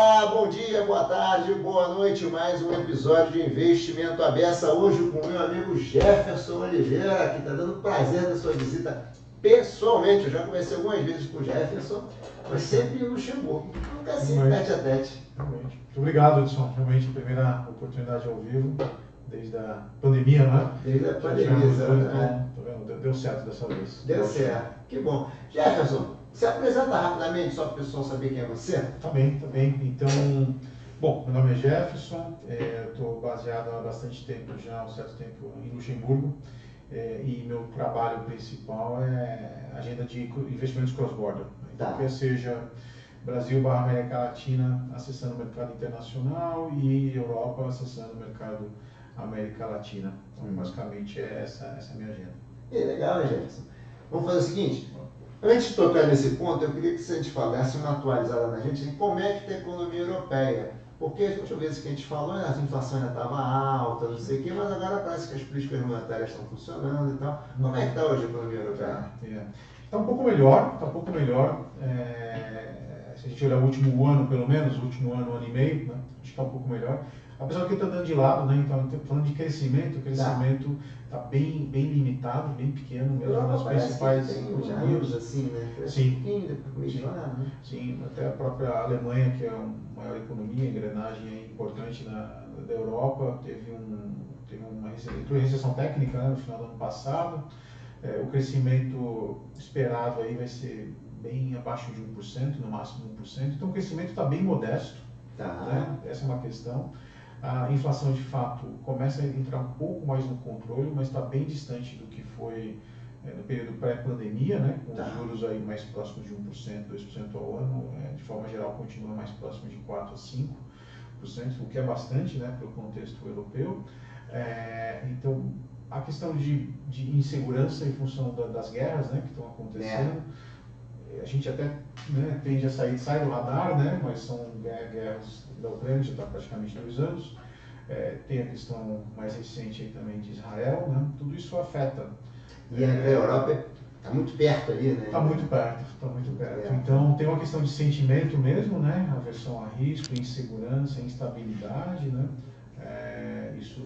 Olá, bom dia, boa tarde, boa noite. Mais um episódio de Investimento à Beça. Hoje com o meu amigo Jefferson Oliveira, que está dando prazer da sua visita pessoalmente. Eu já conversei algumas vezes com o Jefferson, mas sempre em Luxemburgo. Nunca assim, tete a tete. Realmente. Muito obrigado, Edson. Realmente, a primeira oportunidade ao vivo, desde a pandemia, né? Desde a pandemia, então, deu certo dessa vez. Deu certo, que bom. Jefferson, se apresenta rapidamente, só para o pessoal saber quem é você. Tá bem. Então, bom, meu nome é Jefferson, eu estou baseado há bastante tempo, já há um certo tempo, em Luxemburgo, e meu trabalho principal é agenda de investimentos cross-border. Então, quer seja Brasil/América Latina acessando o mercado internacional e Europa acessando o mercado América Latina. Então, basicamente, essa é a minha agenda. Legal, Jefferson. Vamos fazer o seguinte, antes de tocar nesse ponto, eu queria que você falasse uma atualizada na gente de como é que está a economia europeia. Porque as últimas vezes que a gente falou, a inflação ainda estava alta, não sei o quê, mas agora parece que as políticas monetárias estão funcionando e tal. Como é que está hoje a economia europeia? Está um pouco melhor, se a gente olhar o último ano, pelo menos, o último ano e meio, né, acho que está um pouco melhor. Apesar que está dando de lado, né, então, falando de crescimento, o crescimento está bem limitado, bem pequeno mesmo nas principais economias. Assim, né? Sim. Sim, até a própria Alemanha, que é a maior economia, a engrenagem importante da Europa, teve uma recessão técnica, né, no final do ano passado. O crescimento esperado aí vai ser bem abaixo de 1%, no máximo 1%. Então o crescimento está bem modesto, né? Essa é uma questão. A inflação de fato começa a entrar um pouco mais no controle, mas está bem distante do que foi no período pré-pandemia, né? Com os juros aí mais próximos de 1%, 2% ao ano. De forma geral continua mais próximo de 4% a 5%, o que é bastante, né, para o contexto europeu. Então a questão de insegurança em função das guerras, né, que estão acontecendo, a gente até, né, tende a sai do radar, né, mas são guerras da Ucrânia, já está praticamente 2 anos. Tem a questão mais recente aí também de Israel, né, tudo isso afeta. E a Europa está muito perto ali, né? Está muito perto. Então tem uma questão de sentimento mesmo, né, aversão a risco, insegurança, instabilidade, né.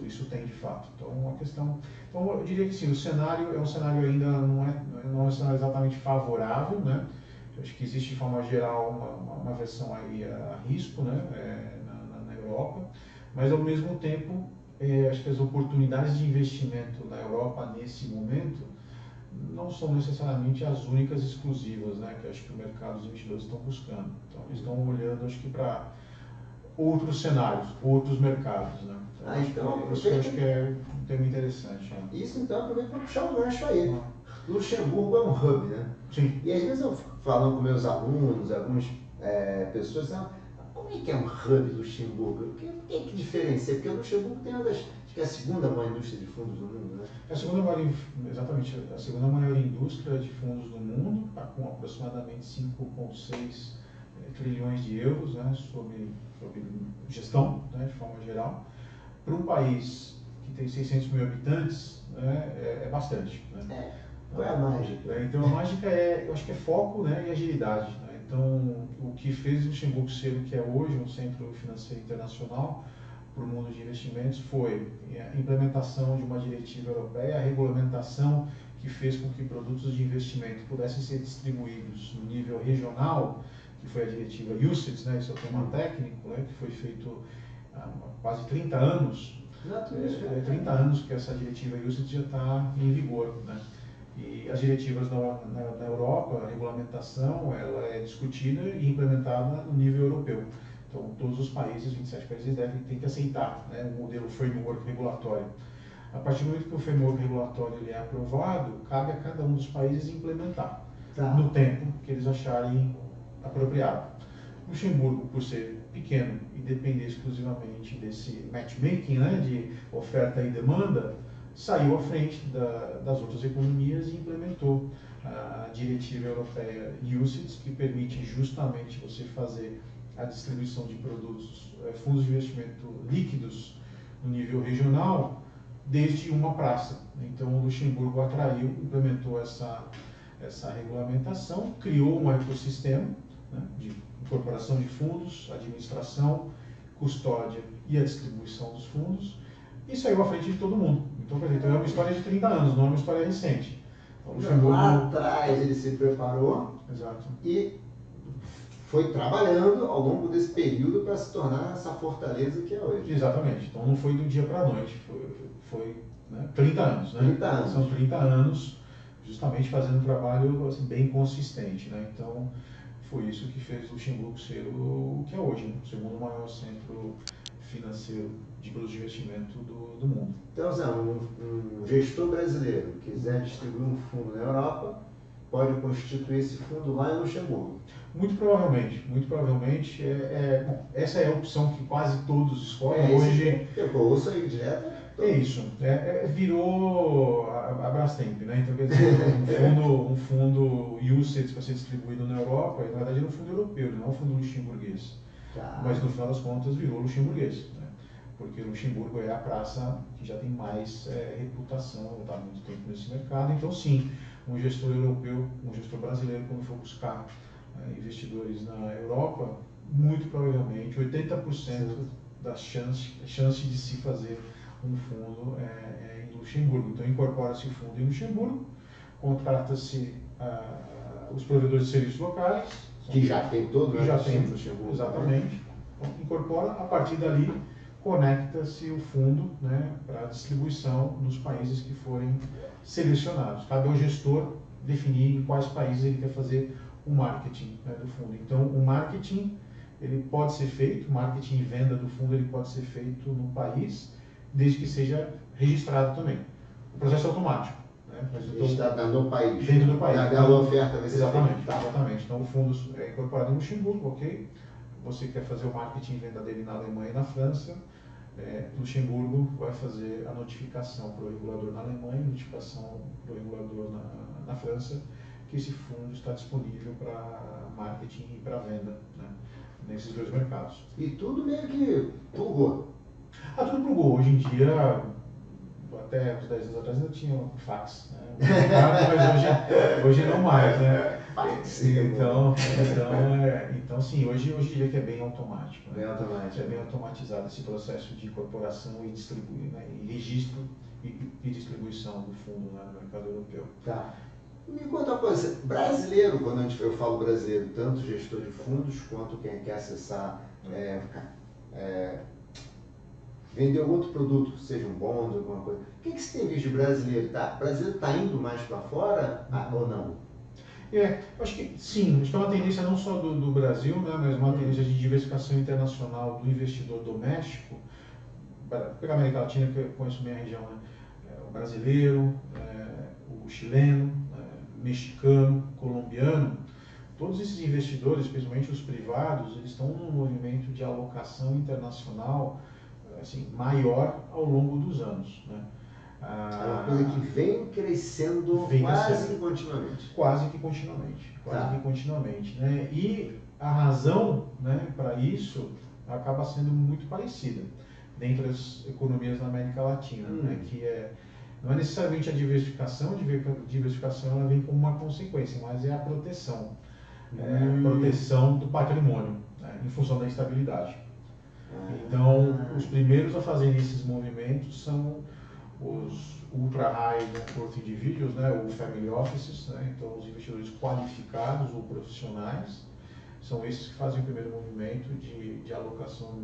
Isso tem de fato. Então, uma questão. Então, eu diria que sim, o cenário é um cenário ainda não é um cenário exatamente favorável, né? Eu acho que existe de forma geral uma aversão aí a risco, né? Na Europa, mas ao mesmo tempo, acho que as oportunidades de investimento na Europa nesse momento não são necessariamente as únicas exclusivas, né? Que acho que o mercado dos investidores estão buscando. Então, eles estão olhando, acho que para outros cenários, outros mercados, né? Isso eu acho que é um tema interessante. Né? Isso então aproveita para puxar um gancho aí. Luxemburgo é um hub, né? Sim. E às vezes eu falo com meus alunos, algumas pessoas, como é que é um hub Luxemburgo? O que diferencia? Porque o Luxemburgo tem acho que é a segunda maior indústria de fundos do mundo, né? Exatamente, a segunda maior indústria de fundos do mundo, tá com aproximadamente 5,6 trilhões de euros, né, sob gestão, né, de forma geral. Para um país que tem 600 mil habitantes, né, é bastante. Né? Qual é a mágica? Então a mágica eu acho que é foco, né, e agilidade. Né? Então o que fez Luxemburgo ser o que é hoje um centro financeiro internacional para o mundo de investimentos foi a implementação de uma diretiva europeia, a regulamentação que fez com que produtos de investimento pudessem ser distribuídos no nível regional, que foi a diretiva UCITS, né, esse é o tema técnico, né, que foi feito há quase 30 anos. 30 anos que essa diretiva UCITS já está em vigor. Né? E as diretivas na Europa, a regulamentação, ela é discutida e implementada no nível europeu. Então, todos os países, 27 países, têm que aceitar, né, o modelo framework regulatório. A partir do momento que o framework regulatório ele é aprovado, cabe a cada um dos países implementar no tempo que eles acharem apropriado. Luxemburgo, por ser pequeno e depender exclusivamente desse matchmaking, né, de oferta e demanda, saiu à frente das outras economias e implementou a diretiva europeia UCITS, que permite justamente você fazer a distribuição de produtos, fundos de investimento líquidos no nível regional, desde uma praça. Então, o Luxemburgo implementou essa regulamentação, criou um ecossistema, né, de incorporação de fundos, administração, custódia e a distribuição dos fundos, e saiu à frente de todo mundo. Então, quer dizer, então é uma história de 30 anos, não é uma história recente. Então, lá atrás ele se preparou. Exato. E foi trabalhando ao longo desse período para se tornar essa fortaleza que é hoje. Exatamente. Então não foi do dia para a noite, foi né, 30 anos. Né? 30 anos. São 30 anos justamente fazendo um trabalho assim, bem consistente. Né? Então foi isso que fez Luxemburgo ser o que é hoje, né? O segundo maior centro financeiro de produtos de investimento do mundo. Então, Zé, um gestor brasileiro quiser distribuir um fundo na Europa, pode constituir esse fundo lá em Luxemburgo. Muito provavelmente. Bom, essa é a opção que quase todos escolhem hoje. Eu ouço aí direto. É isso. Virou a Brastemp, né? Então, quer dizer, um fundo UCITS para ser distribuído na Europa, na verdade era um fundo europeu, não é um fundo luxemburguês. Tá. Mas no final das contas virou luxemburguês, né? Porque Luxemburgo é a praça que já tem mais reputação, está há muito tempo nesse mercado. Então, sim, um gestor europeu, um gestor brasileiro, quando for buscar investidores na Europa, muito provavelmente 80% da chance de se fazer um fundo em Luxemburgo. Então, incorpora-se o fundo em Luxemburgo, contrata-se os provedores de serviços locais, que já tem todo, que já tem em Luxemburgo. Exatamente. Então, incorpora, a partir dali, conecta-se o fundo, né, para distribuição nos países que forem selecionados. Cabe ao gestor definir em quais países ele quer fazer o marketing, né, do fundo. Então, o marketing ele pode ser feito, marketing e venda do fundo ele pode ser feito no país, desde que seja registrado também. O processo é automático. Né? Está no país. Dentro do país. Da oferta vai ser Exatamente, feita. exatamente. Então, o fundo é incorporado em Luxemburgo, ok? Você quer fazer o marketing e venda dele na Alemanha e na França, Luxemburgo vai fazer a notificação para o regulador na Alemanha, notificação para o regulador na França, que esse fundo está disponível para marketing e para venda, né, nesses dois mercados. E tudo meio que plugou. Tudo plugou. Hoje em dia, até uns 10 anos atrás ainda tinha fax, né? Mas hoje não mais, né? Então sim, hoje eu diria que é bem automático. Né? Bem automático. É bem automatizado esse processo de incorporação e distribuir, né? E registro e distribuição do fundo, né, no mercado europeu. Tá. Me conta uma coisa, brasileiro, quando eu falo brasileiro, tanto gestor de fundos quanto quem quer acessar, vender algum outro produto, seja um bond, alguma coisa. O que você tem visto de brasileiro? O brasileiro está indo mais para fora ou não? Acho que sim, acho que é uma tendência não só do Brasil, né, mas uma tendência de diversificação internacional do investidor doméstico. Vou pegar a América Latina, que eu conheço bem a região, né? O brasileiro, o chileno, mexicano, colombiano, todos esses investidores, especialmente os privados, eles estão num movimento de alocação internacional assim, maior ao longo dos anos. Né? É uma coisa que vem crescendo quase que continuamente. Quase que continuamente. Né? E a razão, né, para isso acaba sendo muito parecida dentre as economias da América Latina, né, que não é necessariamente a diversificação ela vem como uma consequência, mas é a proteção. Proteção do patrimônio, né, em função da estabilidade. Então, os primeiros a fazerem esses movimentos são os ultra high net worth individuals, né, ou family offices, né, então os investidores qualificados ou profissionais, são esses que fazem o primeiro movimento de alocação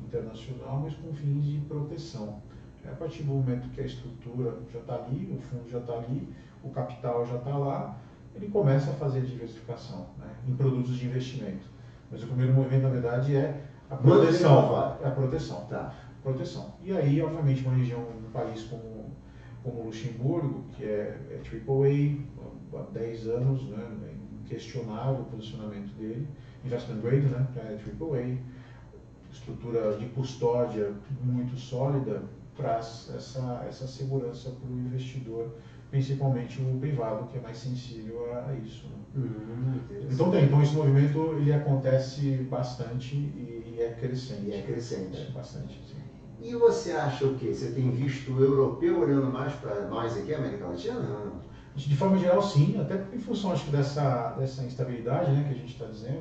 internacional, mas com fins de proteção. A partir do momento que a estrutura já está ali, o fundo já está ali, o capital já está lá, ele começa a fazer a diversificação, né, em produtos de investimento. Mas o primeiro movimento, na verdade, é a proteção. Tá. Proteção. E aí, obviamente, uma região, um país como Luxemburgo, que é AAA, há 10 anos, né, inquestionável o posicionamento dele, investment grade, né, AAA, estrutura de custódia muito sólida, traz essa segurança para o investidor, principalmente o privado, que é mais sensível a isso. Né? Então esse movimento ele acontece bastante e é crescente. Bastante, sim. E você acha o quê? Você tem visto o europeu olhando mais para nós aqui, América Latina? De forma geral, sim, até em função, acho que, dessa instabilidade, né, que a gente está dizendo,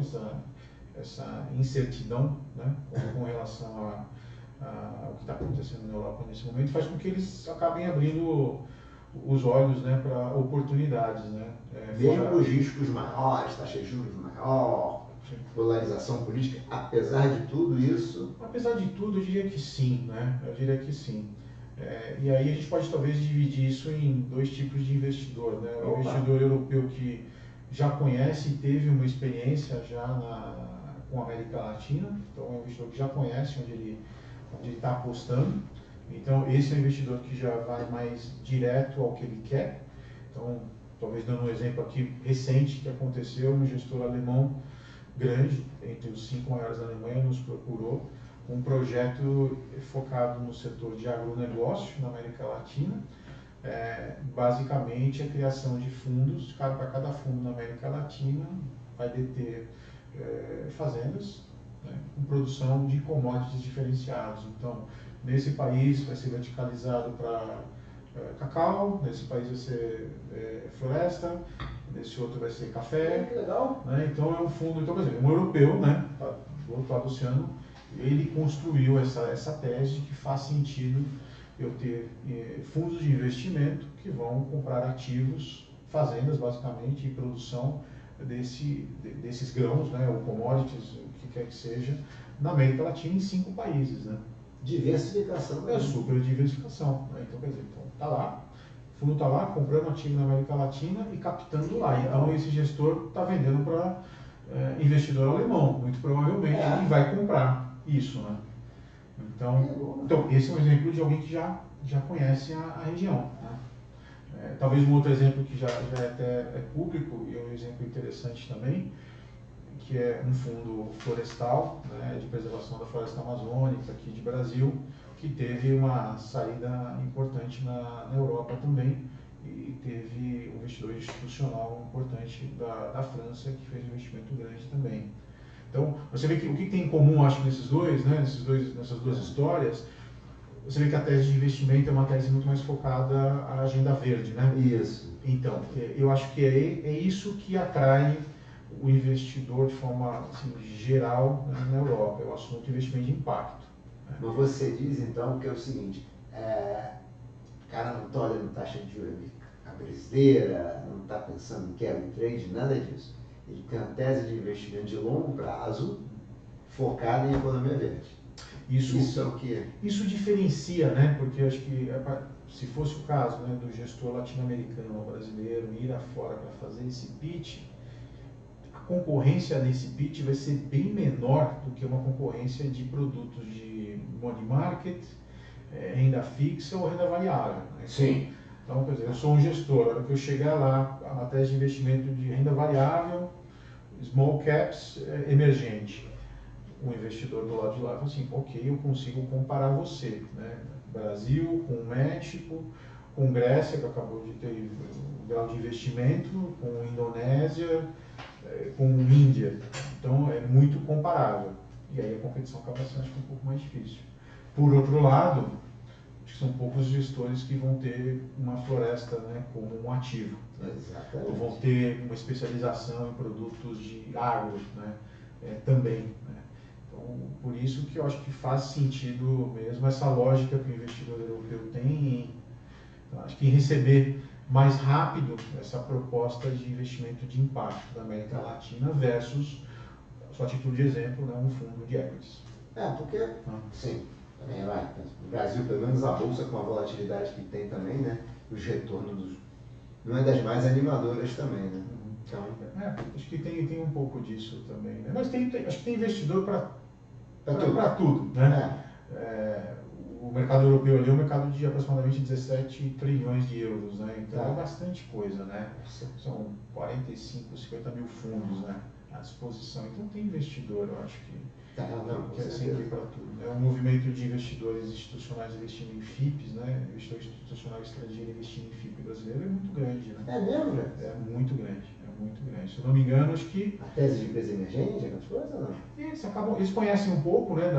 essa incertidão, né, com relação ao que está acontecendo na Europa nesse momento, faz com que eles acabem abrindo os olhos, né, para oportunidades, né. Mesmo com os riscos maiores, taxa de juros maior, Sim. polarização política, apesar de tudo isso... Apesar de tudo, eu diria que sim, né? Eu diria que sim. E aí a gente pode talvez dividir isso em dois tipos de investidor, né? O investidor europeu que já conhece e teve uma experiência já com a América Latina, então é um investidor que já conhece onde ele está apostando. Então esse é um investidor que já vai mais direto ao que ele quer. Então, talvez dando um exemplo aqui recente que aconteceu, um gestor alemão grande, entre os 5 maiores da Alemanha, nos procurou um projeto focado no setor de agronegócio na América Latina. Basicamente a criação de fundos, para cada fundo na América Latina vai deter fazendas, né, com produção de commodities diferenciados. Então, nesse país vai ser verticalizado para cacau, nesse país vai ser floresta, nesse outro vai ser café. Que legal. Né? Então é um fundo, então, por exemplo, um europeu, né, do outro lado do oceano, ele construiu essa tese de que faz sentido eu ter fundos de investimento que vão comprar ativos, fazendas basicamente, e produção desses grãos, né, ou commodities, o que quer que seja, na América Latina em 5 países. Né? Diversificação. É super diversificação. Né? Então, quer dizer, tá lá, o fundo está lá comprando ativo na América Latina e captando lá. Então esse gestor está vendendo para investidor alemão, muito provavelmente, e vai comprar isso. Né? Então, esse é um exemplo de alguém que já conhece a região. Né? Talvez um outro exemplo que já é público e é um exemplo interessante também, que é um fundo florestal, né, de preservação da floresta amazônica aqui de Brasil, que teve uma saída importante na Europa também, e teve um investidor institucional importante da França que fez um investimento grande também. Então, você vê que o que tem em comum, acho, nesses dois, né, nessas duas histórias, você vê que a tese de investimento é uma tese muito mais focada à agenda verde, né? Isso. Então, eu acho que é isso que atrai o investidor de forma assim, geral, né, na Europa, é o assunto de investimento de impacto. Né? Mas você diz então que é o seguinte, o cara não está olhando taxa de juros brasileira, não está pensando em carry trade, nada disso. Ele tem uma tese de investimento de longo prazo focada em economia verde. Isso é o que? Isso diferencia, né? Porque eu acho que se fosse o caso, né, do gestor latino-americano ou brasileiro ir afora para fazer esse pitch, a concorrência nesse pitch vai ser bem menor do que uma concorrência de produtos de money market, renda fixa ou renda variável. Né? Sim. Então, quer dizer, eu sou um gestor, a hora que eu chegar lá, a tese de investimento de renda variável, small caps, emergente. O investidor do lado de lá fala assim, ok, eu consigo comparar você, né? Brasil com México, com Grécia, que acabou de ter um grau de investimento, com Indonésia, com Índia. Então é muito comparável. E aí a competição acaba sendo, acho que, um pouco mais difícil. Por outro lado, acho que são poucos gestores que vão ter uma floresta, né, como um ativo. Né? Exatamente. Ou vão ter uma especialização em produtos de agro, né, também. Né? Então, por isso que eu acho que faz sentido mesmo essa lógica que o investidor europeu tem então, acho que em receber mais rápido essa proposta de investimento de impacto da América Latina versus, só a título de exemplo, né, um fundo de equities. Porque, sim, também vai. No Brasil, pelo menos a Bolsa, com a volatilidade que tem também, né, os retornos não é das mais animadoras também, né? Então, acho que tem um pouco disso também, né? Mas acho que tem investidor para tudo, né? O mercado europeu ali é um mercado de aproximadamente 17 trilhões de euros, né? Então é bastante coisa, né? São 45, 50 mil fundos, né, à disposição. Então tem investidor, eu acho que é sempre para tudo. É um movimento de investidores institucionais investindo em FIPs, né? Investidor institucional estrangeiro investindo em FIP brasileiro é muito grande, né? É mesmo, né? É muito grande. muito grande. Se eu não me engano, acho que... A tese de empresa emergente, aquelas coisas, ou não? Eles conhecem um pouco, né,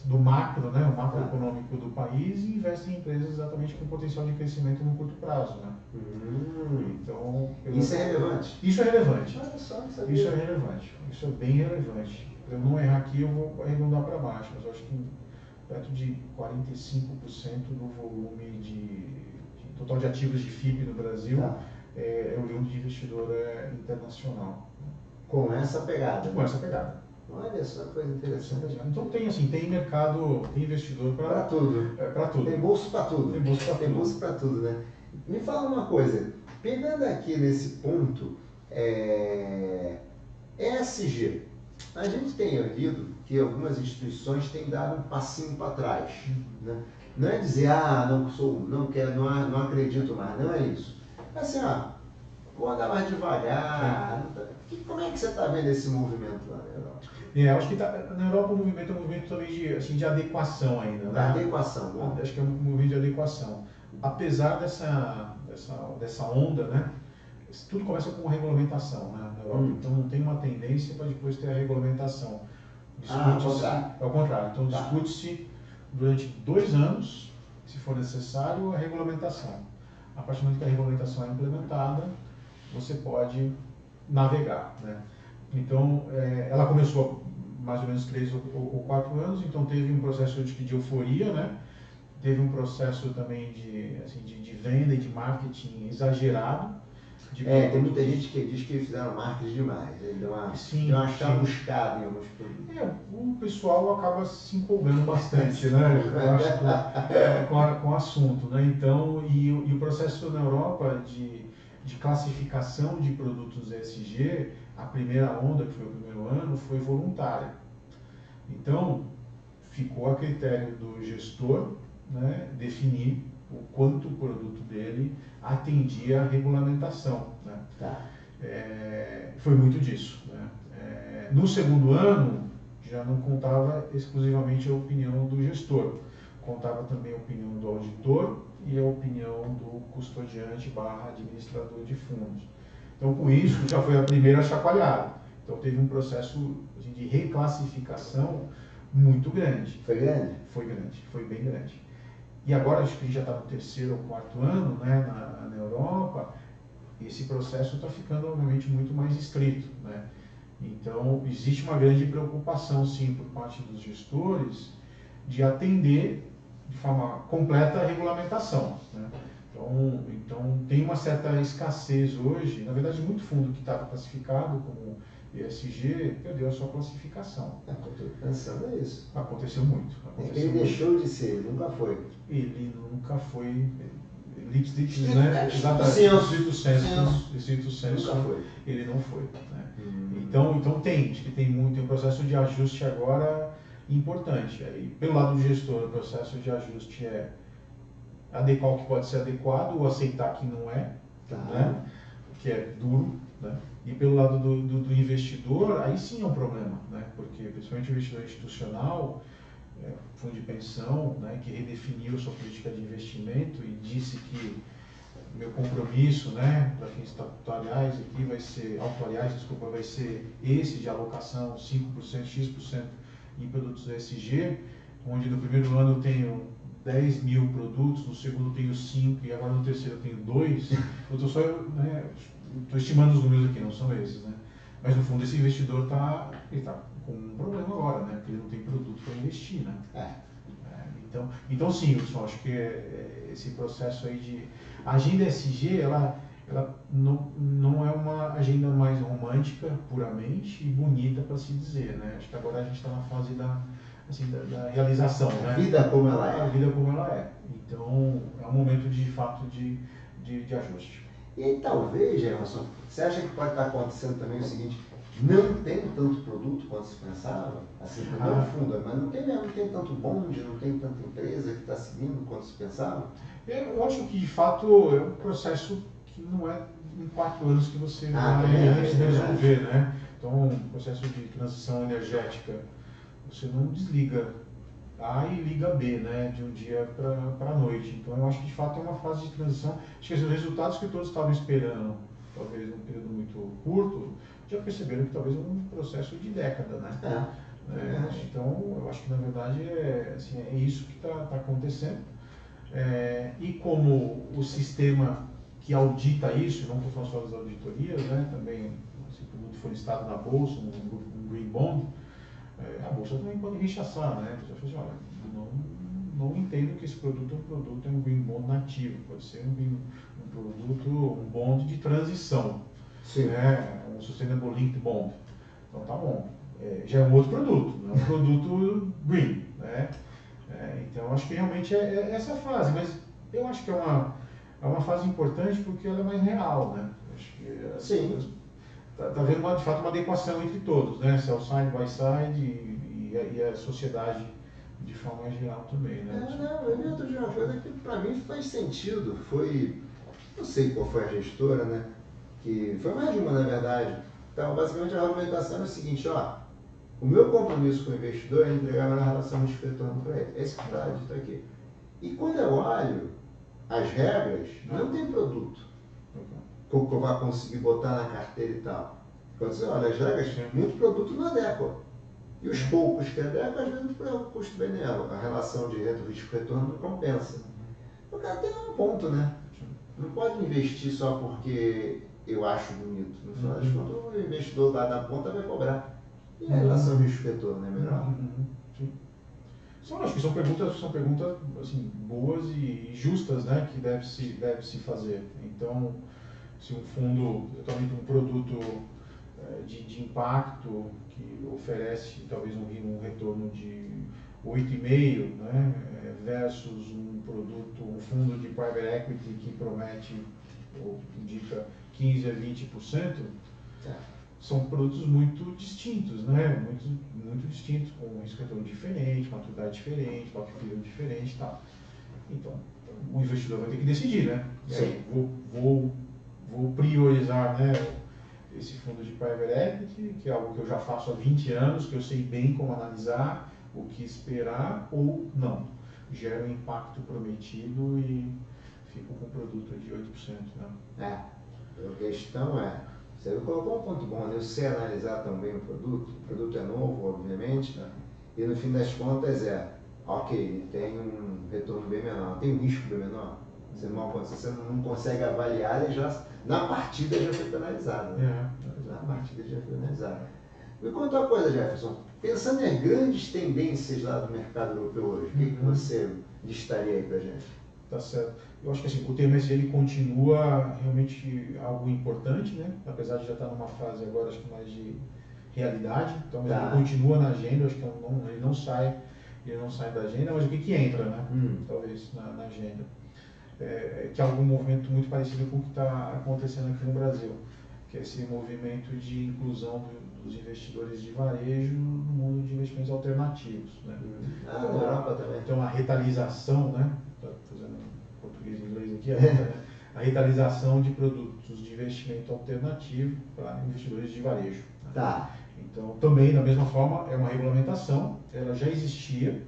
do macro, né, o macroeconômico do país e investem em empresas exatamente com potencial de crescimento no curto prazo, né? Então, isso é relevante? Isso é relevante. Olha só, não sabia. Isso é relevante. Isso é bem relevante. Para eu não errar aqui, eu vou arredondar para baixo, mas eu acho que perto de 45% do volume de total de ativos de FIP no Brasil é oriundo de investidor internacional. Com essa pegada? Com essa pegada. Olha só que coisa interessante. Então tem mercado, tem investidor para tudo. Para tudo. Tem bolso para tudo. Tem bolso para tudo. Tem bolso para tudo, né? Me fala uma coisa, pegando aqui nesse ponto, ESG, a gente tem ouvido que algumas instituições têm dado um passinho para trás, né? Não é dizer, não quero, não acredito mais, não é isso. É assim, vou andar mais devagar. Como é que você está vendo esse movimento lá na Europa? Eu acho que na Europa o movimento é um movimento também de adequação ainda. Da né? adequação, bom. Acho que é um movimento de adequação. Apesar dessa onda, né? Tudo começa com a regulamentação, né, na Europa. Então não tem uma tendência para depois ter a regulamentação. Ao contrário. Então discute-se durante 2 anos, se for necessário, a regulamentação. A partir do momento que a regulamentação é implementada, você pode navegar, né? Então, ela começou mais ou menos 3 ou 4 anos, então teve um processo de euforia, né? Teve um processo também de venda e de marketing exagerado. Tem muita gente que diz que fizeram marketing demais, deu uma chamuscada em alguns produtos. O pessoal acaba se empolgando bastante, né? com o assunto, né? Então, e o processo na Europa de classificação de produtos ESG, a primeira onda, que foi o primeiro ano, foi voluntária. Então, ficou a critério do gestor, né, definir o quanto o produto dele atendia à regulamentação, né? Foi muito disso, né? No segundo ano, já não contava exclusivamente a opinião do gestor, contava também a opinião do auditor e a opinião do custodiante / administrador de fundos. Então, com isso, já foi a primeira chacoalhada. Então, teve um processo de reclassificação muito grande. Foi grande? Foi grande, foi bem grande. E agora, acho que a gente já está no 3º ou 4º ano, né, na Europa, esse processo está ficando, obviamente, muito mais estrito, né? Então, existe uma grande preocupação, sim, por parte dos gestores de atender de forma completa a regulamentação, né? Então, tem uma certa escassez hoje, na verdade, muito fundo que estava classificado como ESG perdeu a sua classificação. Estou pensando nisso. Aconteceu muito. Ele deixou de ser, ele nunca foi. Ele nunca foi. Né? Exatamente. Estrito senso. Nunca foi. Ele não foi. Né? Então acho que tem um processo de ajuste agora importante. Aí, pelo lado do gestor, o processo de ajuste é adequar o que pode ser adequado ou aceitar que não é, né? Que é duro, né? E pelo lado do investidor, aí sim é um problema, né? Porque principalmente o investidor institucional, fundo de pensão, né, que redefiniu sua política de investimento e disse que meu compromisso, né, para fins estatutoriais aqui vai ser esse de alocação 5%, X% em produtos ESG, onde no primeiro ano eu tenho 10 mil produtos, no segundo eu tenho 5 e agora no terceiro eu tenho 2. Eu estou só, né, estimando os números aqui, não são esses, né? Mas no fundo esse investidor está com um problema agora, né? Porque ele não tem produto para investir, né? Então sim, pessoal, acho que esse processo aí de... A agenda ESG, ela não é uma agenda mais romântica, puramente, e bonita para se dizer, né? Acho que agora a gente está na fase da realização, né? A vida como ela é. A vida como ela é. Então, é um momento de fato de ajuste. E aí, talvez, Gerson, você acha que pode estar acontecendo também o seguinte, não tem tanto produto quanto se pensava, assim, no fundo, mas não tem tanto bonde, não tem tanta empresa que está seguindo quanto se pensava? Eu acho que, de fato, é um processo que não é em 4 anos que você vai resolver, né? Então, um processo de transição energética, você não desliga A e liga B, né, de um dia para a noite. Então, eu acho que, de fato, é uma fase de transição. Acho que os resultados que todos estavam esperando talvez num período muito curto, já perceberam que talvez é um processo de década, né? Então, eu acho que na verdade assim, é isso que está acontecendo. E como o sistema que audita isso, não estou falando só das auditorias, né, também, se o produto for listado na bolsa, um green bond, a bolsa também pode rechaçar, né? A pessoa fala assim, olha, não entendo que esse produto é um green bond nativo, pode ser um produto, um bond de transição, né? Um sustainable linked bond. Então tá bom, já é um outro produto, não é um produto green, né? Então acho que realmente é essa fase, mas eu acho que é uma fase importante porque ela é mais real, né? Acho que está havendo de fato uma adequação entre todos, né? Sell side, buy side e a sociedade de forma geral também, né? Eu ia dizer uma coisa que para mim faz sentido, não sei qual foi a gestora, né? Que foi mais de uma na verdade. Então basicamente a argumentação é o seguinte, o meu compromisso com o investidor é entregar a melhor relação de retorno para ele. Esse que está dito aqui. E quando eu olho as regras, não tem produto que eu vá conseguir botar na carteira e tal. Quando você olha as regras, muito produto não adequa. E os poucos que adequam, às vezes o custo-benefício, a relação de risco-retorno não compensa. O cara tem um ponto, né? Não pode investir só porque eu acho bonito. No final das contas, o investidor lá da ponta vai cobrar. E a relação risco-retorno é melhor? Sim. Acho que são perguntas assim, boas e justas, né, que deve se fazer. Então, se um fundo, totalmente um produto de impacto que oferece talvez um retorno de 8,5, né, versus um fundo de private equity que promete ou indica 15 a 20%, são produtos muito distintos, né? Muito distintos, com um risco-retorno diferente, maturidade diferente, lock period diferente e tal. Então, o investidor vai ter que decidir, né? Vou priorizar, né, esse fundo de private equity, que é algo que eu já faço há 20 anos, que eu sei bem como analisar, o que esperar ou não. Gera um impacto prometido e fico com um produto de 8%. Né? A questão você colocou um ponto bom, né? Eu sei analisar também o produto é novo, obviamente, e no fim das contas ele tem um retorno bem menor, tem um risco bem menor. Você não consegue avaliar, ele na partida já foi penalizado. Né? Na partida já foi penalizado. Me conta uma coisa, Jefferson. Pensando em grandes tendências lá do mercado europeu hoje, o que você listaria aí pra gente? Tá certo. Eu acho que assim, o TMS ele continua realmente algo importante, né? Apesar de já estar numa fase agora, acho que mais de realidade. Então, ele continua na agenda, acho que ele não sai da agenda, mas o que entra, né? Talvez na agenda. Que é algum movimento muito parecido com o que está acontecendo aqui no Brasil, que é esse movimento de inclusão dos investidores de varejo no mundo de investimentos alternativos. Né? Na Europa também. Então, a retalização, né? Estou fazendo português e inglês aqui, a retalização de produtos de investimento alternativo para investidores de varejo. Né? Então, também, da mesma forma, é uma regulamentação, ela já existia,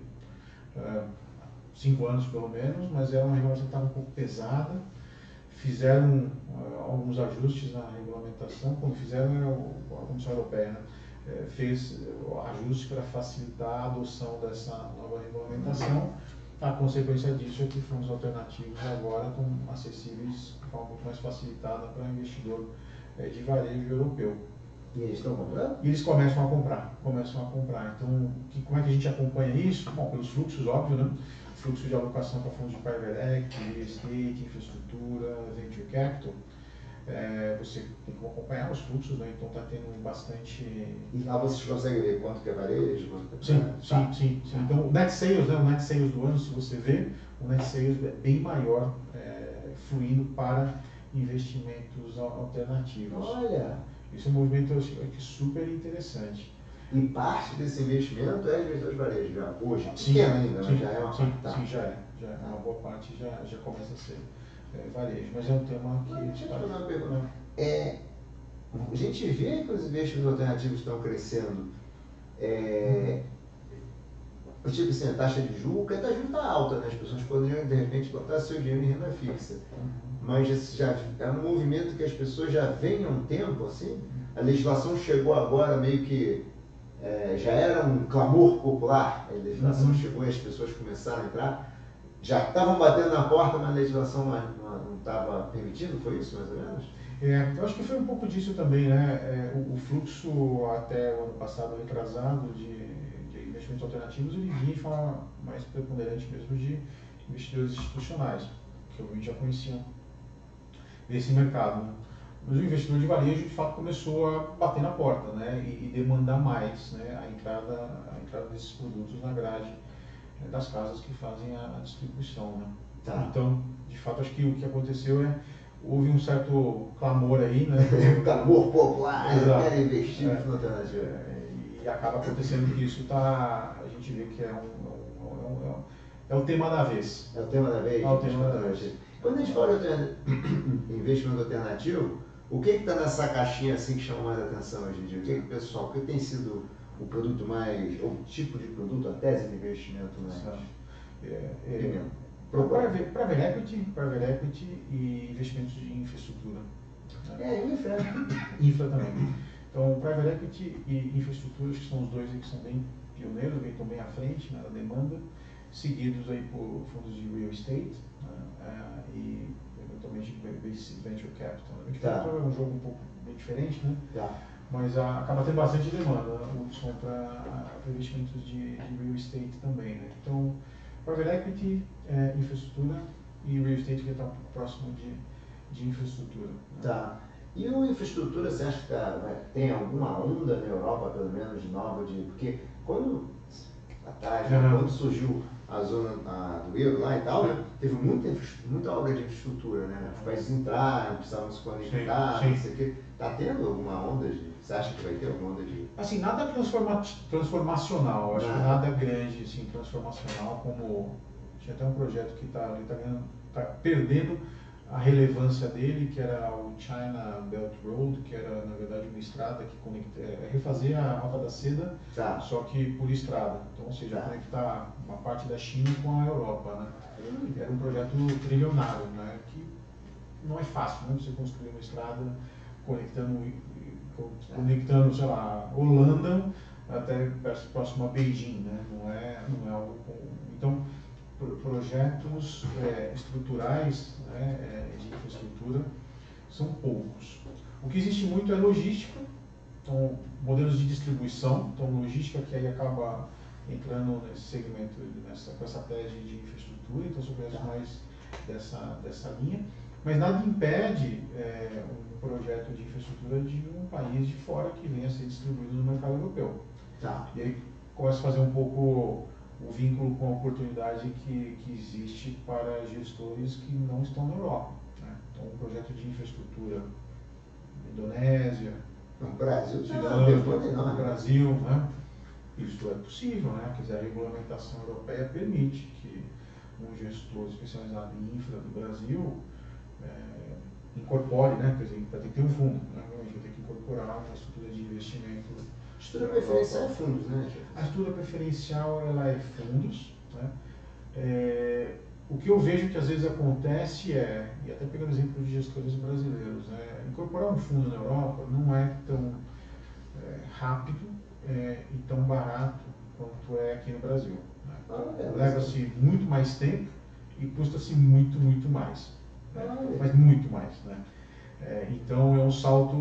5 anos pelo menos, mas era uma regulamentação que estava um pouco pesada. Fizeram alguns ajustes na regulamentação, quando fizeram a Comissão Europeia, né? Fez ajustes para facilitar a adoção dessa nova regulamentação. A consequência disso é que fundos alternativos agora estão acessíveis de forma muito mais facilitada para o investidor de varejo europeu. E eles estão comprando? E eles começam a comprar. Então, como é que a gente acompanha isso? Bom, pelos fluxos, óbvio, né? Fluxo de alocação para fundos de private equity, real estate, infraestrutura, venture capital. Você tem que acompanhar os fluxos, né? Então está tendo bastante... E lá vocês conseguem ver quanto que é varejo? Sim. Então o net sales, né? O net sales do ano, se você vê, o net sales é bem maior, fluindo para investimentos alternativos. Olha! Isso é um movimento super interessante. E parte desse investimento é investidor de varejo já, hoje, pequeno ainda, mas já é uma parte. Sim, já é. Uma boa parte já começa a ser varejo, mas é um tema que... Deixa eu te fazer uma pergunta. A gente vê que os investimentos alternativos estão crescendo. tipo assim, a taxa de juros, porque a taxa de juros está alta, né? As pessoas poderiam, de repente, botar seu dinheiro em renda fixa. Mas esse já é um movimento que as pessoas já vêm há um tempo, assim. A legislação chegou agora meio que já era um clamor popular. A legislação chegou e as pessoas começaram a entrar. Já estavam batendo na porta, mas a legislação não estava permitindo, foi isso mais ou menos? Eu acho que foi um pouco disso também, né? O fluxo até o ano passado, retrasado, de investimentos alternativos, ele vinha de forma mais preponderante mesmo de investidores institucionais, que obviamente já conheciam esse mercado, né? Mas o investidor de varejo, de fato, começou a bater na porta, né? E demandar mais, né? A entrada desses produtos na grade, né? Das casas que fazem a distribuição, né? Tá. Então, de fato, acho que o que aconteceu houve um certo clamor aí, né? Clamor popular, eu Exato. quero investir em fundo alternativo. E acaba acontecendo que isso a gente vê que é o tema da vez. É o tema da vez? É o tema da vez. Quando a gente fala de investimento alternativo, o que está nessa caixinha assim que chama mais atenção hoje em dia? O que pessoal, o que tem sido o produto mais, ou o tipo de produto, a tese de investimento mais? Private equity e investimentos de infraestrutura. Né? Infra também. Então, private equity e infraestrutura, acho que são os dois aí que são bem pioneiros, estão bem à frente, né, da demanda, seguidos aí por fundos de real estate, né, e eventualmente venture capital. Venture capital é um jogo um pouco bem diferente, né? Mas acaba tendo bastante demanda, Hudson, para investimentos de real estate também, né? Então, private equity, infraestrutura e real estate que está próximo de infraestrutura. Né? Tá. E o infraestrutura, você acha que tem alguma onda na Europa, pelo menos, de nova? Porque quando surgiu a zona do euro lá e tal, né, teve muita obra de infraestrutura, né? Os países entraram, precisavam se conectar, não sei o quê. Está tendo alguma onda você acha que vai ter alguma onda de... Assim, nada transformacional, acho que nada grande, assim, transformacional, como... Tinha até um projeto que está perdendo a relevância dele, que era o China Belt Road, que era, na verdade, uma estrada que refazer a Rota da Seda, só que por estrada. Então, ou seja, conectar uma parte da China com a Europa, né? Era um projeto trilionário, né? Que não é fácil, né? Você construir uma estrada conectando, sei lá, Holanda até próximo a Beijing, né? Não é algo Então, projetos estruturais, né, de infraestrutura são poucos. O que existe muito é logística, então modelos de distribuição, então logística que aí acaba entrando nesse segmento, com essa tese de infraestrutura, então sou mais dessa linha, mas nada impede um projeto de infraestrutura de um país de fora que venha a ser distribuído no mercado europeu. E aí começa a fazer um pouco o vínculo com a oportunidade que existe para gestores que não estão na Europa. Né? Então, um projeto de infraestrutura na Indonésia, no Brasil, no Brasil, né? Isso é possível, né? Quer dizer, a regulamentação europeia permite que um gestor especializado em infra do Brasil incorpore, né? Quer dizer, vai ter que ter um fundo, né? Vai ter que incorporar uma estrutura de investimento. A estrutura preferencial é fundos, né? A estrutura preferencial ela é fundos, né? O que eu vejo que às vezes acontece e até pegando exemplo de gestores brasileiros, incorporar um fundo na Europa não é tão rápido e tão barato quanto é aqui no Brasil. Né? Leva-se muito mais tempo e custa-se muito, muito mais. Mas muito mais. Né? Então é um salto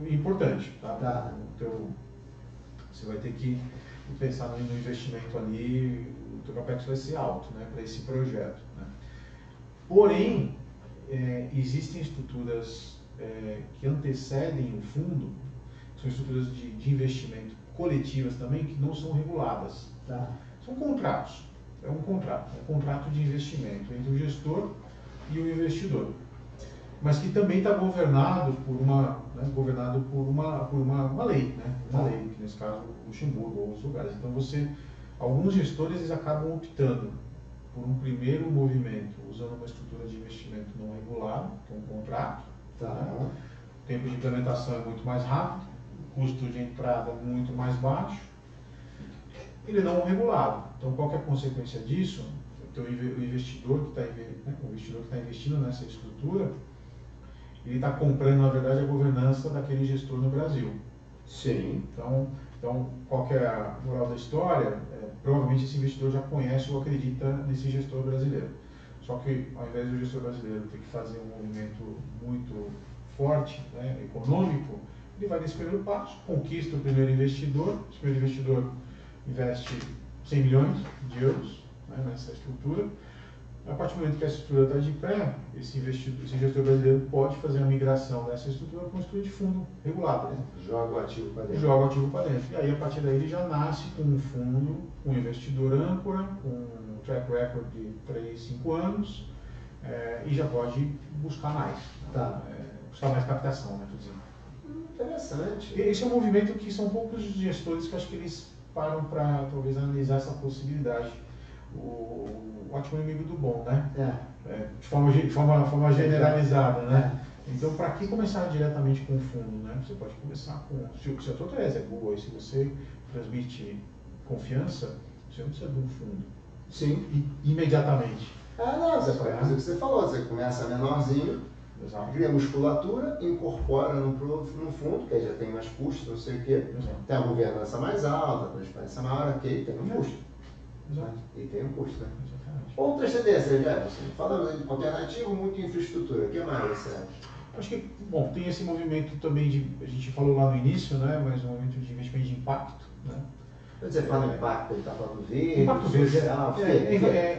importante. Tá? Então, você vai ter que pensar no investimento ali, o teu capex vai ser alto, né, para esse projeto. Né? Porém, existem estruturas que antecedem o fundo, são estruturas de investimento coletivas também, que não são reguladas. São contratos. É um contrato de investimento entre o gestor e o investidor. Mas que também está governado por uma lei, né? Uma lei, que nesse caso o Luxemburgo ou outros lugares. Então alguns gestores eles acabam optando por um primeiro movimento usando uma estrutura de investimento não regulado, que é um contrato. Né? O tempo de implementação é muito mais rápido, o custo de entrada é muito mais baixo ele não é regulado. Então, qual que é a consequência disso? Então, o investidor que está investindo nessa estrutura, ele está comprando, na verdade, a governança daquele gestor no Brasil. Sim. Então, qual que é a moral da história? Provavelmente esse investidor já conhece ou acredita nesse gestor brasileiro. Só que, ao invés do gestor brasileiro ter que fazer um movimento muito forte, né, econômico, ele vai nesse primeiro passo, conquista o primeiro investidor, esse primeiro investidor investe 100 milhões de euros, né, nessa estrutura. A partir do momento que a estrutura está de pé, esse gestor brasileiro pode fazer a migração dessa estrutura para uma estrutura de fundo regulado. Né? Joga o ativo para dentro. Joga o ativo para dentro. E aí, a partir daí, ele já nasce com um fundo, um investidor âncora, com um track record de 3, 5 anos, e já pode buscar mais. Tá. Buscar mais captação, né? Interessante. Esse é um movimento que são poucos gestores que acho que eles param para talvez analisar essa possibilidade. O ótimo inimigo do bom, né? De forma generalizada, né? Então, para que começar diretamente com o fundo, né? Você pode começar com... Se a tua tese é boa e se você transmite confiança, você não precisa de um fundo. Sim. Imediatamente. Não, você pode fazer o que você falou, você começa menorzinho, Exato. cria musculatura, incorpora no fundo, que aí já tem mais custo, não sei o quê. Exato. Tem a governança mais alta, a transparência maior, ok, tem um custo. Exato. E tem um custo, né? Exatamente. Outras tendências, Jefferson. Falamos de alternativo, muita infraestrutura. O que mais você acha? Acho que, bom, tem esse movimento também a gente falou lá no início, né? Mas um movimento de investimento de impacto, né? Quando você fala impacto, ele está falando verde, Impacto verde, social,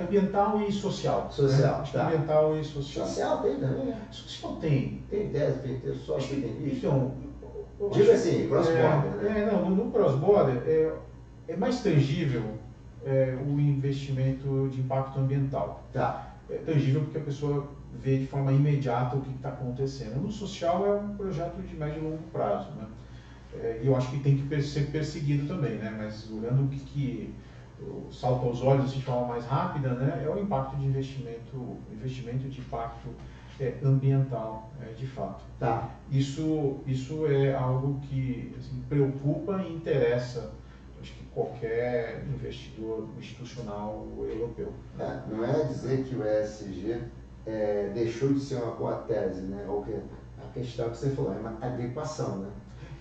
ambiental e social. Social, né? Acho que tá. ambiental e social. Social tem também, né? Social tem. Tem tese, tem texto, só que tem bicho. Então, diga assim, cross-border, né? Não, no cross-border é mais tangível o investimento de impacto ambiental. Tá. É tangível porque a pessoa vê de forma imediata o que está acontecendo. No social é um projeto de médio e longo prazo, né? E eu acho que tem que ser perseguido também, né? Mas olhando o que salta aos olhos de forma mais rápida, né? É o impacto de investimento de impacto ambiental, de fato. Tá. Isso é algo que assim, preocupa e interessa, acho que qualquer investidor institucional europeu. Não é dizer que o ESG deixou de ser uma boa tese, né? Ou que a questão que você falou é uma adequação, né?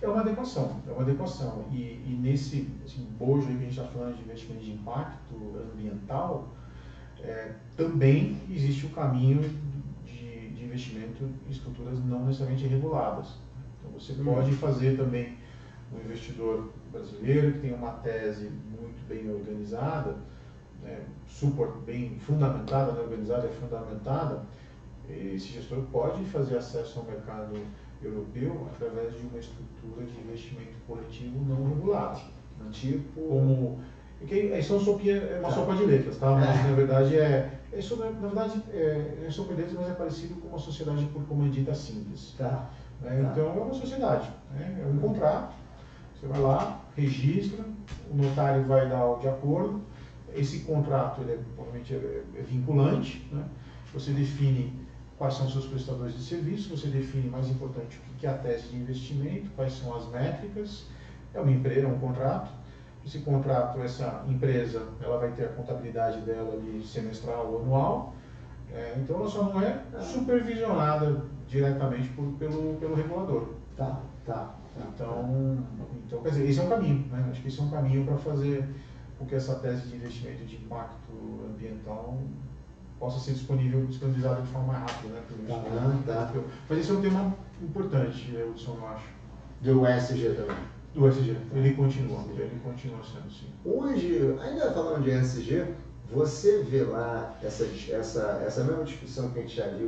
É uma adequação. E nesse bojo aí que a gente está falando de investimento de impacto ambiental, também existe o caminho de investimento em estruturas não necessariamente reguladas. Então você pode fazer também um investidor brasileiro que tem uma tese muito bem organizada, super bem fundamentada, não organizada, é fundamentada. Esse gestor pode fazer acesso ao mercado europeu através de uma estrutura de investimento coletivo não regulada. Tipo... Como... Isso é uma sopa de letras, tá? Mas, na verdade, é sopa de letras, mas é parecido com uma sociedade por comandita simples. Tá. Então, é uma sociedade, é um contrato, você vai lá, registra, o notário vai dar o de acordo, esse contrato, provavelmente é vinculante, né? Você define quais são os seus prestadores de serviço, você define, mais importante, o que é a tese de investimento, quais são as métricas, é uma empresa, é um contrato. Esse contrato, essa empresa, ela vai ter a contabilidade dela ali semestral ou anual, então ela só não é supervisionada diretamente pelo regulador. Tá. Então, quer dizer, esse é um caminho, né? Acho que esse é um caminho para fazer com que essa tese de investimento de impacto ambiental possa ser disponibilizada de forma mais rápida, né? Tá. Mas esse é um tema importante, Hudson, eu acho. Do ESG também. Do ESG, ele continua sendo, sim. Hoje, ainda falando de ESG, você vê lá essa mesma discussão que a gente já viu,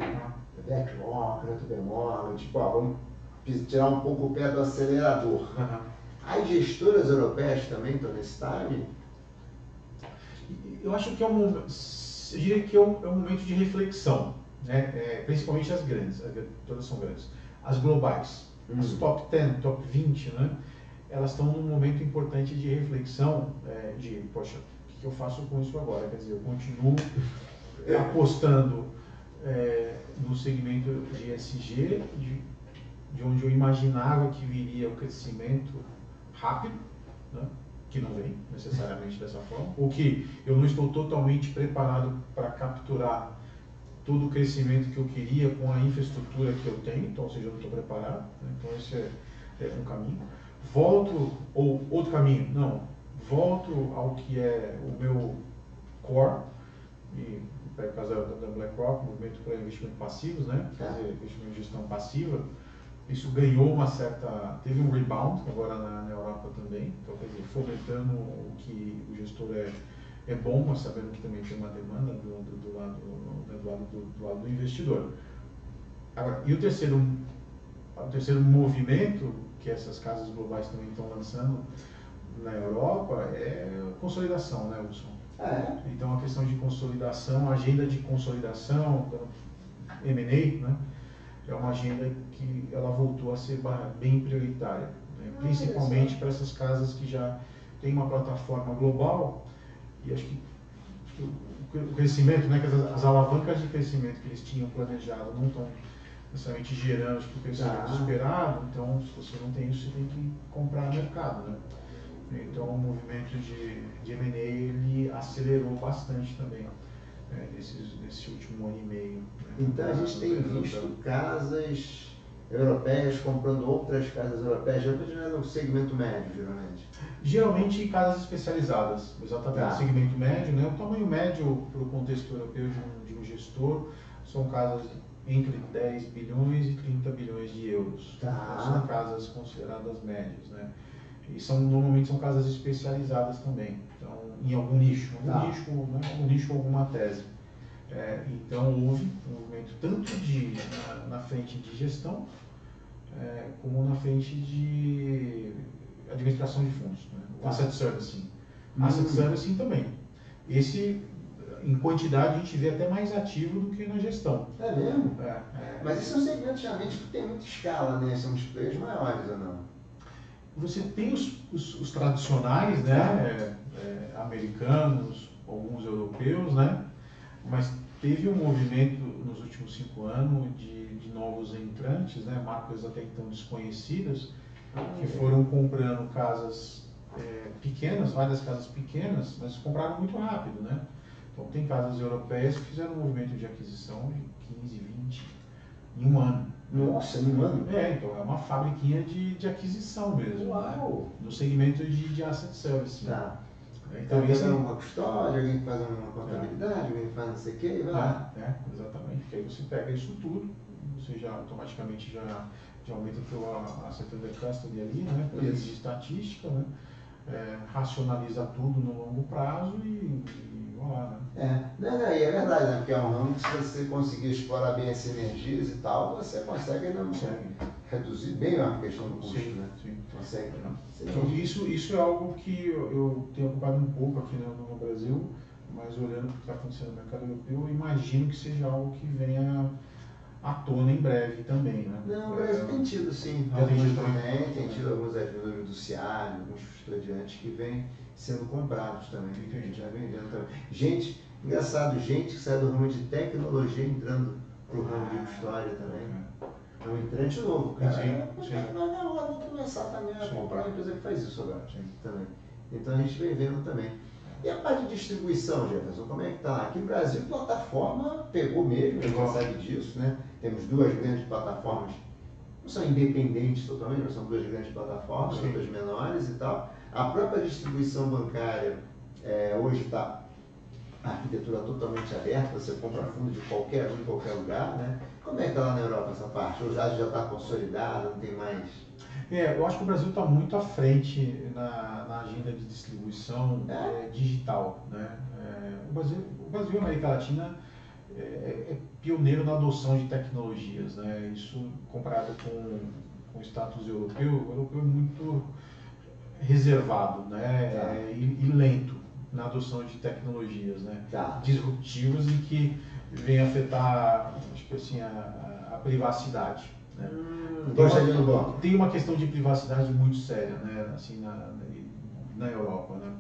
BlackRock, JP Morgan, tipo, vamos tirar um pouco o pé do acelerador. As gestoras europeias também estão nesse time? Eu acho que eu diria que é um momento de reflexão, né? Principalmente as grandes, todas são grandes. As globais, as top 10, top 20, né? Elas estão num momento importante de reflexão, poxa, o que eu faço com isso agora? Quer dizer, eu continuo apostando no segmento de ESG, de onde eu imaginava que viria o crescimento rápido, né? que não vem necessariamente dessa forma, ou que eu não estou totalmente preparado para capturar todo o crescimento que eu queria com a infraestrutura que eu tenho, então, ou seja, eu não estou preparado, né? Então esse é um caminho. Volto, ou outro caminho, não, volto ao que é o meu core, e por causa da BlackRock, movimento para investimento passivos, né? Fazer investimento em gestão passiva, isso ganhou uma certa, teve um rebound agora na Europa também, então quer dizer, fomentando o que o gestor é bom, mas sabendo que também tem uma demanda do lado do investidor. Agora, e o terceiro movimento que essas casas globais também estão lançando na Europa é consolidação, né, Wilson? Então a questão de consolidação, a agenda de consolidação, M&A, né, é uma agenda que ela voltou a ser bem prioritária, né, principalmente para essas casas que já têm uma plataforma global, e acho que o crescimento, né, que as alavancas de crescimento que eles tinham planejado não estão necessariamente gerando o crescimento esperado, então se você não tem isso, você tem que comprar no mercado, né? Então o movimento de M&A ele acelerou bastante também, né, nesse último ano e meio. Né? Então a gente tem visto casas europeias comprando outras casas europeias, geralmente não é no segmento médio, geralmente. Geralmente casas especializadas, exatamente, segmento médio, né? O tamanho médio para o contexto europeu de um gestor são casas entre 10 bilhões e 30 bilhões de euros. Então, são casas consideradas médias, né? E normalmente são casas especializadas também, então, em algum nicho, algum nicho ou alguma tese. Então houve um movimento tanto na frente de gestão, como na frente de administração de fundos, né? O asset servicing. Asset servicing também. Esse, em quantidade, a gente vê até mais ativo do que na gestão. É mesmo? Mas isso é um segmento geralmente que tem muita escala, né? São os players maiores ou não? Você tem os tradicionais, né? Americanos, alguns europeus, né? Mas teve um movimento nos últimos 5 anos de novos entrantes, né? Marcas até então desconhecidas, que foram comprando casas pequenas, várias casas pequenas, mas compraram muito rápido, né? Então tem casas europeias que fizeram um movimento de aquisição de 15, 20 em um ano. Nossa, em um ano? Então é uma fabriquinha de aquisição mesmo. Uau! Né? No segmento de asset service. Tá. Então isso é uma custódia, alguém que faz uma contabilidade, alguém que faz não sei o quê, e vai lá. Exatamente, porque aí você pega isso tudo, você já automaticamente já aumenta o teu asset under custody ali, né? Por de estatística, né? Racionaliza tudo no longo prazo e vamos lá, né? E é verdade, né? Porque é um ramo que se você conseguir explorar bem as sinergias e tal, você consegue reduzir bem a questão do custo, né? Sim. Consegue. Então isso é algo que eu tenho ocupado um pouco aqui no Brasil, mas olhando para o que está acontecendo no mercado europeu, eu imagino que seja algo que venha à tona em breve também, né? Não, o Brasil tem tido sim, tem tido alguns ajudas judiciários, alguns custodiantes que vêm sendo comprados também, já vendendo também. Gente, engraçado, gente que sai do ramo de tecnologia entrando para o ramo de custódia também. É um entrante novo, cara. Não é hora de começar também a comprar uma empresa que faz isso agora também. Então a gente vem vendo também. E a parte de distribuição, Jefferson, como é que está lá? Aqui no Brasil, a plataforma pegou mesmo, a gente já sabe disso, né? Temos 2 grandes plataformas, não são independentes totalmente, mas são 2 grandes plataformas, outras menores e tal. A própria distribuição bancária hoje está a arquitetura totalmente aberta, você compra fundo de qualquer um, em qualquer lugar, né? Como é que está lá na Europa essa parte? Ou já está consolidado, não tem mais? Eu acho que o Brasil está muito à frente na agenda de distribuição digital, né? O Brasil e a América Latina é pioneiro na adoção de tecnologias, né? Isso comparado com o status europeu, o europeu é muito reservado, né? E lento na adoção de tecnologias, né? Disruptivas e que vem afetar, acho que assim, a privacidade. Né? Tem uma questão de privacidade muito séria, né? Assim, na Europa, né?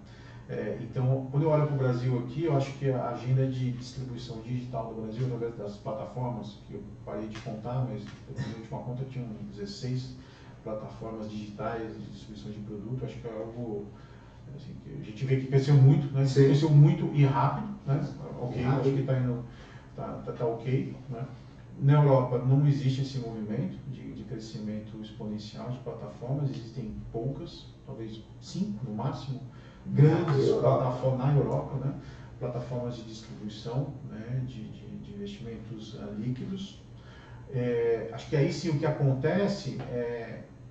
Então, quando eu olho para o Brasil aqui, eu acho que a agenda de distribuição digital do Brasil, através das plataformas, que eu parei de contar, mas na última conta tinham 16 plataformas digitais de distribuição de produto, acho que é algo Assim, a gente vê que cresceu muito, né? Cresceu muito e rápido, né? Ok, acho que está indo, tá ok, né? Na Europa não existe esse movimento de crescimento exponencial de plataformas, existem poucas, talvez 5 no máximo, grandes plataformas na Europa, né? Plataformas de distribuição, né? de investimentos líquidos. Acho que aí sim o que acontece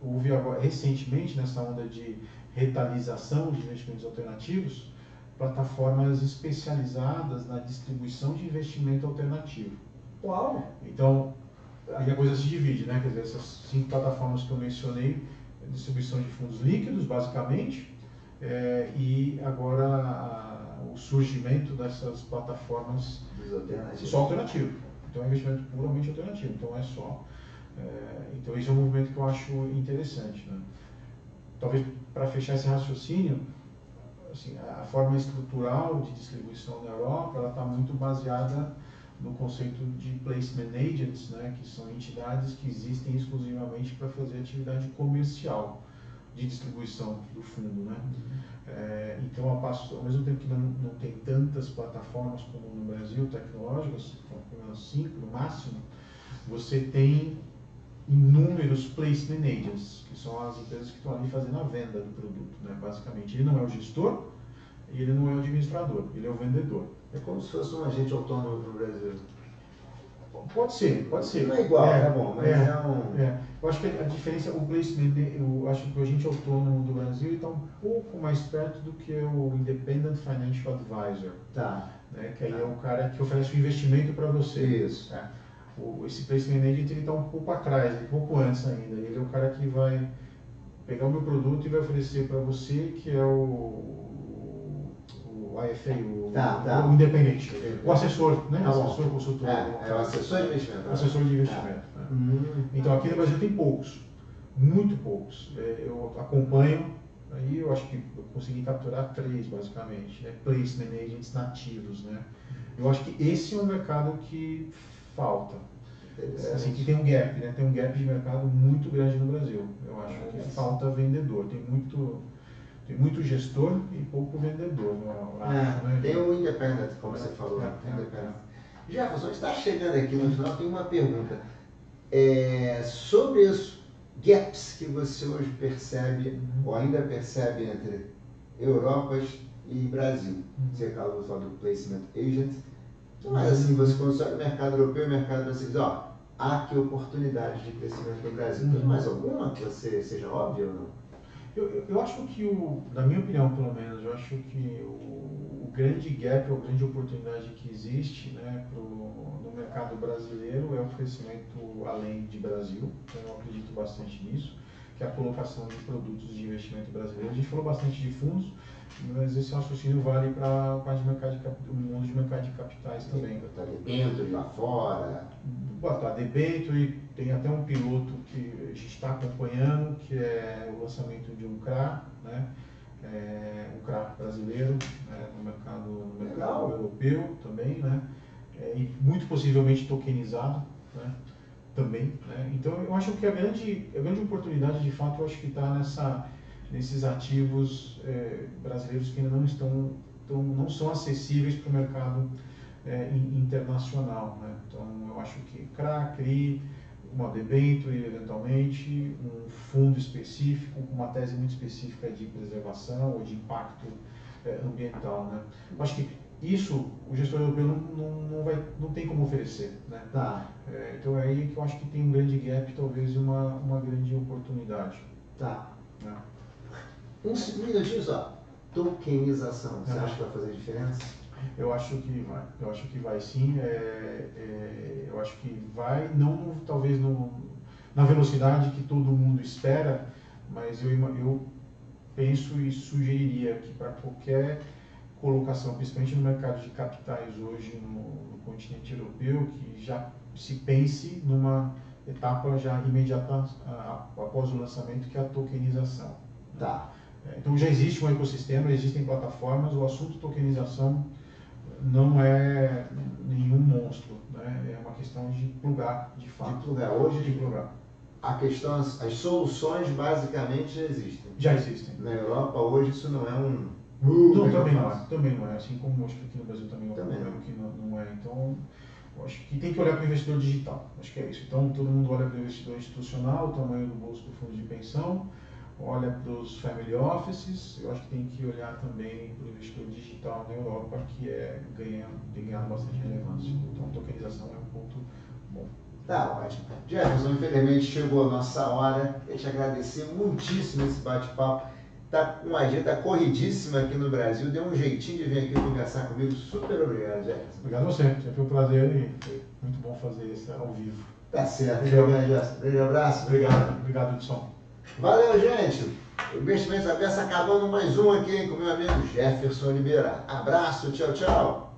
houve agora, recentemente, nessa onda de rentabilização de investimentos alternativos, plataformas especializadas na distribuição de investimento alternativo. Uau! Então, aí a coisa se divide, né? Quer dizer, essas 5 plataformas que eu mencionei, distribuição de fundos líquidos, basicamente, e agora o surgimento dessas plataformas só alternativo. Então, é investimento puramente alternativo, então é só. Então, esse é um movimento que eu acho interessante, né? Talvez, para fechar esse raciocínio, assim, a forma estrutural de distribuição na Europa, ela está muito baseada no conceito de placement agents, né, que são entidades que existem exclusivamente para fazer atividade comercial de distribuição do fundo, né? Então, ao mesmo tempo que não tem tantas plataformas como no Brasil, tecnológicas, pelo menos 5 no máximo, você tem inúmeros placement agents, que são as empresas que estão ali fazendo a venda do produto, né? Basicamente, ele não é o gestor e ele não é o administrador, ele é o vendedor. É como se fosse um agente autônomo no Brasil. Pode ser. Não é igual, tá bom, mas Eu acho que a diferença, o placement, eu acho que o agente autônomo do Brasil está um pouco mais perto do que o Independent Financial Advisor. Tá. Né? Que aí é o cara que oferece o investimento para você. Isso. Esse placement agent está um pouco atrás, um pouco antes ainda. Ele é o cara que vai pegar o meu produto e vai oferecer para você, que é o IFA, o independente, o assessor, né? Assessor, consultor. É o assessor de investimento. Assessor de investimento. Então, aqui no Brasil tem poucos, muito poucos. Eu acompanho, aí eu acho que eu consegui capturar 3, basicamente, né? Placement agents nativos, né? Eu acho que esse é um mercado que falta. Assim, que tem um gap, né? Tem um gap de mercado muito grande no Brasil. Eu acho que falta vendedor. Tem muito gestor e pouco vendedor. Né? Tem o independent, como você falou. Jefferson, está chegando aqui no final, tem uma pergunta. Sobre os gaps que você hoje percebe, ou ainda percebe entre Europa e Brasil. Você acabou de falar do placement agent. Mas assim, você consome o mercado europeu e o mercado brasileiro, há aqui oportunidades de crescimento no Brasil. Tem mais alguma que seja óbvia ou não? Eu acho que, na minha opinião pelo menos, eu acho que o grande gap, a grande oportunidade que existe, né, no mercado brasileiro é o crescimento além de Brasil. Eu acredito bastante nisso, que é a colocação de produtos de investimento brasileiro. A gente falou bastante de fundos, mas esse raciocínio vale para o mundo de mercado de capitais também. Está dentro e lá fora. Está dentro e tem até um piloto que a gente está acompanhando, que é o lançamento de um CRA, né? Um CRA brasileiro, né? no mercado europeu também, né? E muito possivelmente tokenizado, né? Também. Né? Então eu acho que a grande oportunidade de fato eu acho que está nesses ativos brasileiros que ainda não são acessíveis para o mercado internacional. Né? Então eu acho que CRA, CRI, uma debênture eventualmente, um fundo específico, uma tese muito específica de preservação ou de impacto ambiental. Né? Eu acho que isso o gestor europeu não tem como oferecer. Né? Tá. Então é aí que eu acho que tem um grande gap, talvez uma grande oportunidade. Tá. Né? Um minutinho só. Tokenização, você acha que vai fazer diferença? Eu acho que vai sim. Eu acho que vai, não talvez na velocidade que todo mundo espera, mas eu penso e sugeriria que para qualquer colocação, principalmente no mercado de capitais hoje no continente europeu, que já se pense numa etapa já imediata após o lançamento, que é a tokenização. Tá. Então já existe um ecossistema, existem plataformas, o assunto tokenização não é nenhum monstro, né? É uma questão de plugar, de fato. De plugar hoje? De plugar. a questão, as soluções basicamente já existem. Já existem. Na Europa hoje isso não é um... Não, também não é. Assim como acho que aqui no Brasil também é um que não é. Então, eu acho que tem que olhar para o investidor digital. Acho que é isso. Então, todo mundo olha para o investidor institucional, o tamanho do bolso do fundo de pensão, olha para os family offices. Eu acho que tem que olhar também para o investidor digital na Europa, que tem ganhado bastante relevância. Então, a tokenização é um ponto bom. Tá ótimo. Jefferson, infelizmente chegou a nossa hora. Eu te agradecer muitíssimo esse bate-papo. Tá com uma agenda corridíssima aqui no Brasil. Deu um jeitinho de vir aqui conversar comigo. Super obrigado, Jefferson. Obrigado a você. Já foi um prazer e foi muito bom fazer isso ao vivo. Tá certo. Grande abraço. Obrigado. Obrigado, Edson. Valeu, gente. O Investimentos Abertos acabando mais um aqui com meu amigo Jefferson Oliveira. Abraço. Tchau, tchau.